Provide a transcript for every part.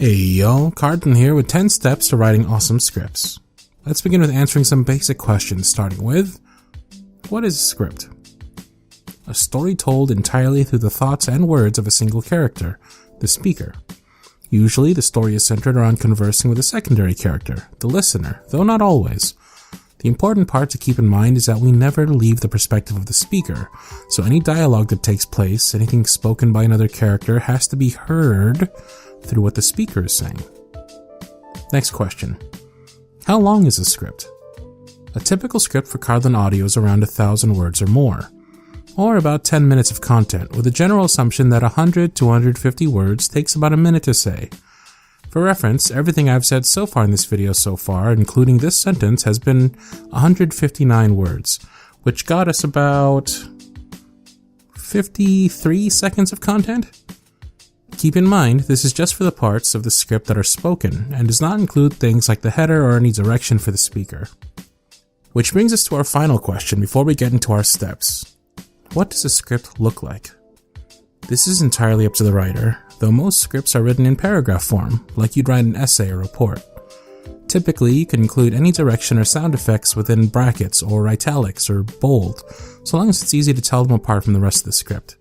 Hey y'all, Cardlin here with 10 steps to writing awesome scripts. Let's begin with answering some basic questions, starting with, what is a script? A story told entirely through the thoughts and words of a single character, the speaker. Usually the story is centered around conversing with a secondary character, the listener, though not always. The important part to keep in mind is that we never leave the perspective of the speaker, so any dialogue that takes place, anything spoken by another character, has to be heard through what the speaker is saying. Next question. How long is a script? A typical script for CardlinAudio is around 1,000 words or more, or about 10 minutes of content, with a general assumption that 100 to 150 words takes about a minute to say. For reference, everything I've said so far in this video so far, including this sentence, has been 159 words, which got us about 53 seconds of content? Keep in mind, this is just for the parts of the script that are spoken, and does not include things like the header or any direction for the speaker. Which brings us to our final question before we get into our steps. What does a script look like? This is entirely up to the writer, though most scripts are written in paragraph form, like you'd write an essay or report. Typically, you can include any direction or sound effects within brackets or italics or bold, so long as it's easy to tell them apart from the rest of the script.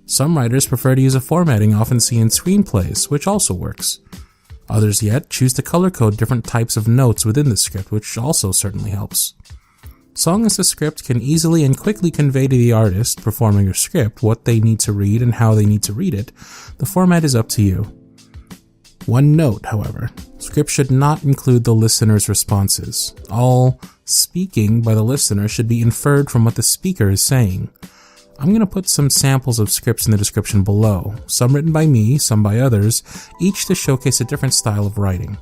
Some writers prefer to use a formatting often seen in screenplays, which also works. Others yet choose to color code different types of notes within the script, which also certainly helps. So long as the script can easily and quickly convey to the artist performing your script what they need to read and how they need to read it, the format is up to you. One note, however, script should not include the listener's responses. All speaking by the listener should be inferred from what the speaker is saying. I'm going to put some samples of scripts in the description below, some written by me, some by others, each to showcase a different style of writing.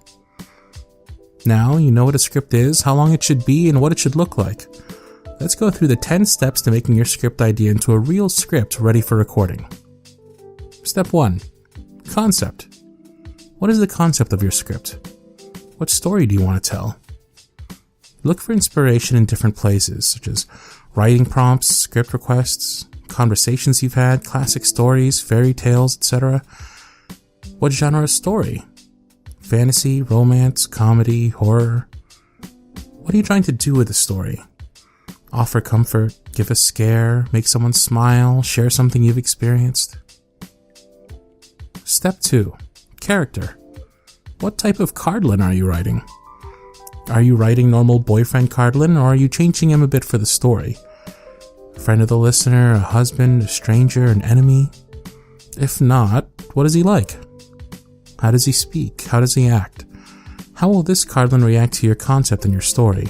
Now, you know what a script is, how long it should be, and what it should look like. Let's go through the 10 steps to making your script idea into a real script ready for recording. Step 1. Concept. What is the concept of your script? What story do you want to tell? Look for inspiration in different places, such as writing prompts, script requests, conversations you've had, classic stories, fairy tales, etc. What genre of story? Fantasy, romance, comedy, horror? What are you trying to do with the story? Offer comfort, give a scare, make someone smile, share something you've experienced? Step 2. Character. What type of Cardlin are you writing? Are you writing normal boyfriend Cardlin, or are you changing him a bit for the story? A friend of the listener, a husband, a stranger, an enemy? If not, what is he like? How does he speak? How does he act? How will this Cardlin react to your concept and your story?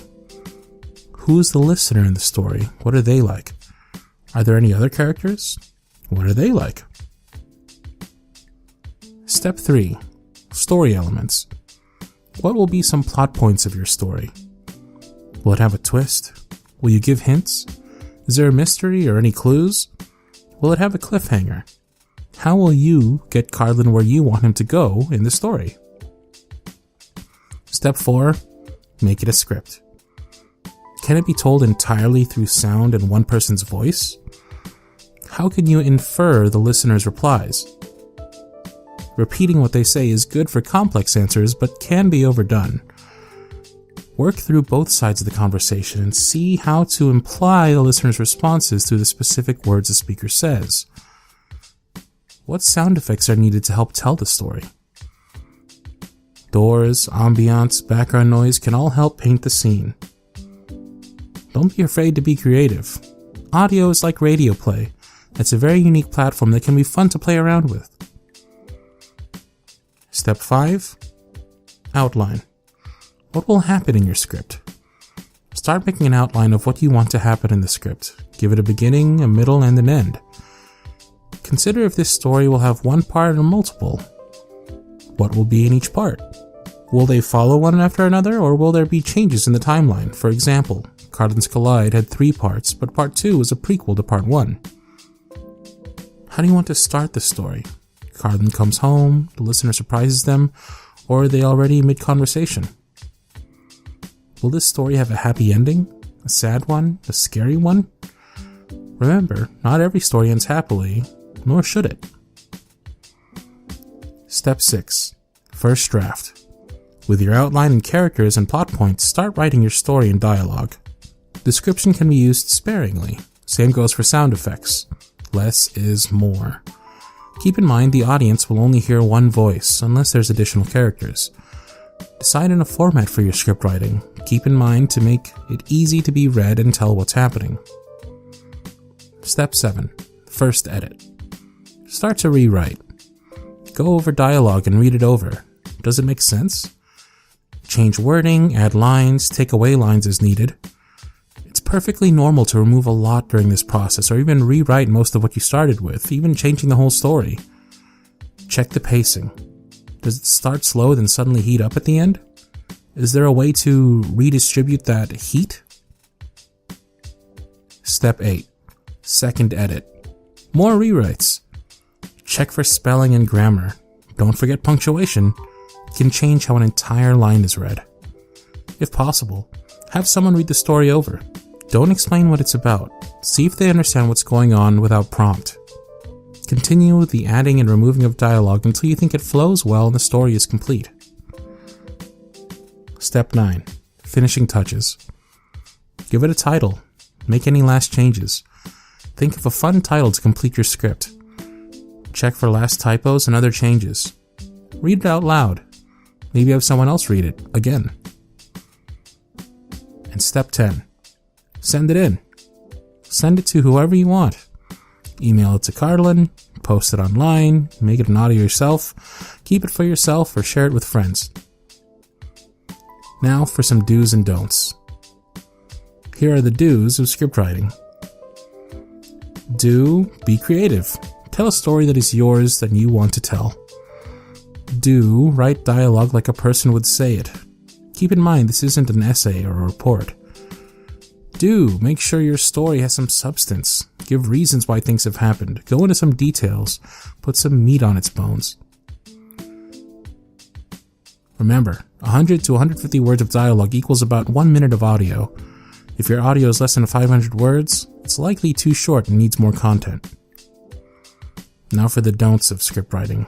Who is the listener in the story? What are they like? Are there any other characters? What are they like? Step 3. Story elements. What will be some plot points of your story? Will it have a twist? Will you give hints? Is there a mystery or any clues? Will it have a cliffhanger? How will you get Cardlin where you want him to go in the story? Step 4. Make it a script. Can it be told entirely through sound and one person's voice? How can you infer the listener's replies? Repeating what they say is good for complex answers, but can be overdone. Work through both sides of the conversation and see how to imply the listener's responses through the specific words the speaker says. What sound effects are needed to help tell the story? Doors, ambiance, background noise can all help paint the scene. Don't be afraid to be creative. Audio is like radio play. It's a very unique platform that can be fun to play around with. Step 5. Outline. What will happen in your script? Start making an outline of what you want to happen in the script. Give it a beginning, a middle, and an end. Consider if this story will have one part or multiple. What will be in each part? Will they follow one after another, or will there be changes in the timeline? For example, Cardlin's Collide had 3 parts, but part 2 was a prequel to part 1. How do you want to start the story? Cardlin comes home, the listener surprises them, or are they already mid-conversation? Will this story have a happy ending? A sad one? A scary one? Remember, not every story ends happily, nor should it. Step 6. First draft. With your outline and characters and plot points, start writing your story and dialogue. Description can be used sparingly. Same goes for sound effects. Less is more. Keep in mind the audience will only hear one voice unless there's additional characters. Decide on a format for your script writing. Keep in mind to make it easy to be read and tell what's happening. Step 7. First edit. Start to rewrite. Go over dialogue and read it over. Does it make sense? Change wording, add lines, take away lines as needed. It's perfectly normal to remove a lot during this process or even rewrite most of what you started with, even changing the whole story. Check the pacing. Does it start slow then suddenly heat up at the end? Is there a way to redistribute that heat? Step 8. Second edit. More rewrites. Check for spelling and grammar. Don't forget punctuation. It can change how an entire line is read. If possible, have someone read the story over. Don't explain what it's about. See if they understand what's going on without prompt. Continue with the adding and removing of dialogue until you think it flows well and the story is complete. Step 9. Finishing touches. Give it a title. Make any last changes. Think of a fun title to complete your script. Check for last typos and other changes. Read it out loud. Maybe have someone else read it again. And step 10. Send it in. Send it to whoever you want. Email it to Cardlin, post it online, make it an audio yourself, keep it for yourself, or share it with friends. Now for some do's and don'ts. Here are the do's of script writing. Do, be creative. Tell a story that is yours that you want to tell. Do, write dialogue like a person would say it. Keep in mind this isn't an essay or a report. Do, make sure your story has some substance. Give reasons why things have happened. Go into some details. Put some meat on its bones. Remember, 100 to 150 words of dialogue equals about 1 minute of audio. If your audio is less than 500 words, it's likely too short and needs more content. Now for the don'ts of script writing.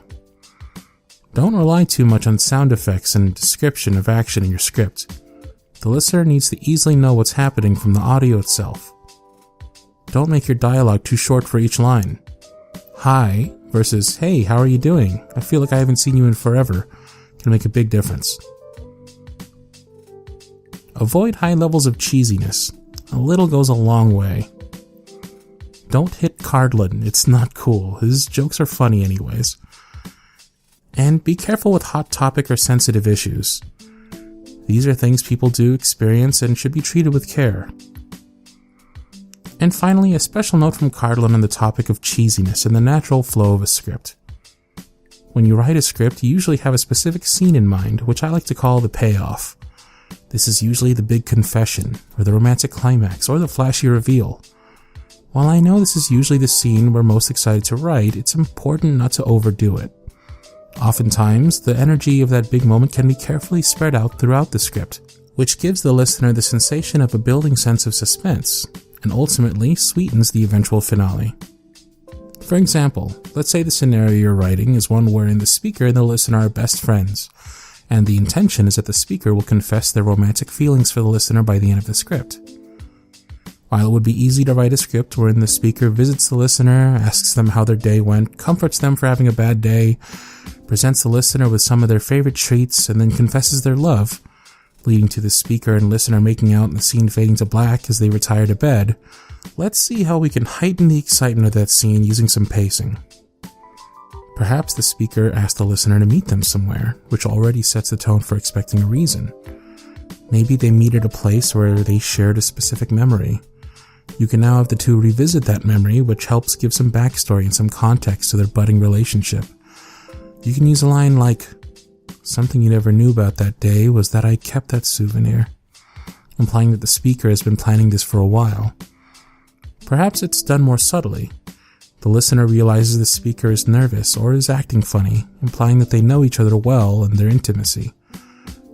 Don't rely too much on sound effects and description of action in your script. The listener needs to easily know what's happening from the audio itself. Don't make your dialogue too short for each line. Hi versus hey, how are you doing? I feel like I haven't seen you in forever can make a big difference. Avoid high levels of cheesiness. A little goes a long way. Don't hit Cardlin, it's not cool. His jokes are funny anyways. And be careful with hot topic or sensitive issues. These are things people do experience and should be treated with care. And finally, a special note from Cardlin on the topic of cheesiness and the natural flow of a script. When you write a script, you usually have a specific scene in mind, which I like to call the payoff. This is usually the big confession, or the romantic climax, or the flashy reveal. While I know this is usually the scene we're most excited to write, it's important not to overdo it. Oftentimes, the energy of that big moment can be carefully spread out throughout the script, which gives the listener the sensation of a building sense of suspense, and ultimately sweetens the eventual finale. For example, let's say the scenario you're writing is one wherein the speaker and the listener are best friends, and the intention is that the speaker will confess their romantic feelings for the listener by the end of the script. While it would be easy to write a script wherein the speaker visits the listener, asks them how their day went, comforts them for having a bad day, presents the listener with some of their favorite treats, and then confesses their love, leading to the speaker and listener making out and the scene fading to black as they retire to bed, let's see how we can heighten the excitement of that scene using some pacing. Perhaps the speaker asked the listener to meet them somewhere, which already sets the tone for expecting a reason. Maybe they meet at a place where they shared a specific memory. You can now have the two revisit that memory, which helps give some backstory and some context to their budding relationship. You can use a line like, "Something you never knew about that day was that I kept that souvenir," implying that the speaker has been planning this for a while. Perhaps it's done more subtly. The listener realizes the speaker is nervous or is acting funny, implying that they know each other well and their intimacy.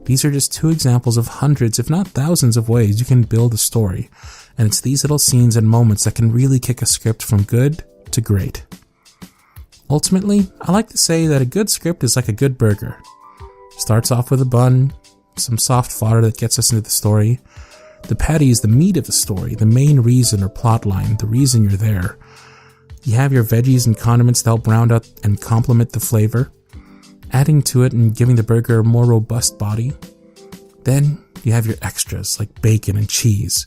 These are just two examples of hundreds, if not thousands, of ways you can build a story, and it's these little scenes and moments that can really kick a script from good to great. Ultimately, I like to say that a good script is like a good burger. Starts off with a bun, some soft fodder that gets us into the story. The patty is the meat of the story, the main reason or plot line, the reason you're there. You have your veggies and condiments to help round out and complement the flavor, adding to it and giving the burger a more robust body. Then you have your extras like bacon and cheese.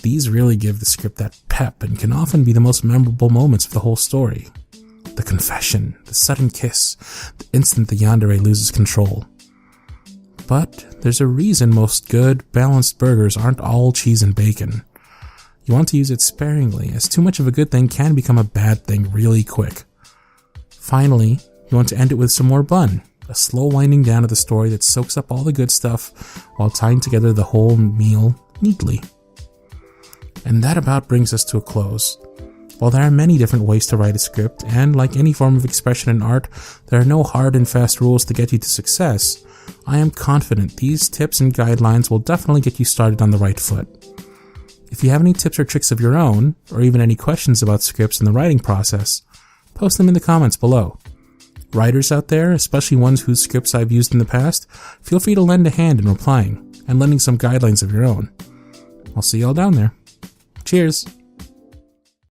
These really give the script that pep and can often be the most memorable moments of the whole story. The confession, the sudden kiss, the instant the yandere loses control. But there's a reason most good, balanced burgers aren't all cheese and bacon. You want to use it sparingly, as too much of a good thing can become a bad thing really quick. Finally, you want to end it with some more bun, a slow winding down of the story that soaks up all the good stuff while tying together the whole meal neatly. And that about brings us to a close. While there are many different ways to write a script, and like any form of expression in art, there are no hard and fast rules to get you to success, I am confident these tips and guidelines will definitely get you started on the right foot. If you have any tips or tricks of your own, or even any questions about scripts and the writing process, post them in the comments below. Writers out there, especially ones whose scripts I've used in the past, feel free to lend a hand in replying, and lending some guidelines of your own. I'll see y'all down there. Cheers!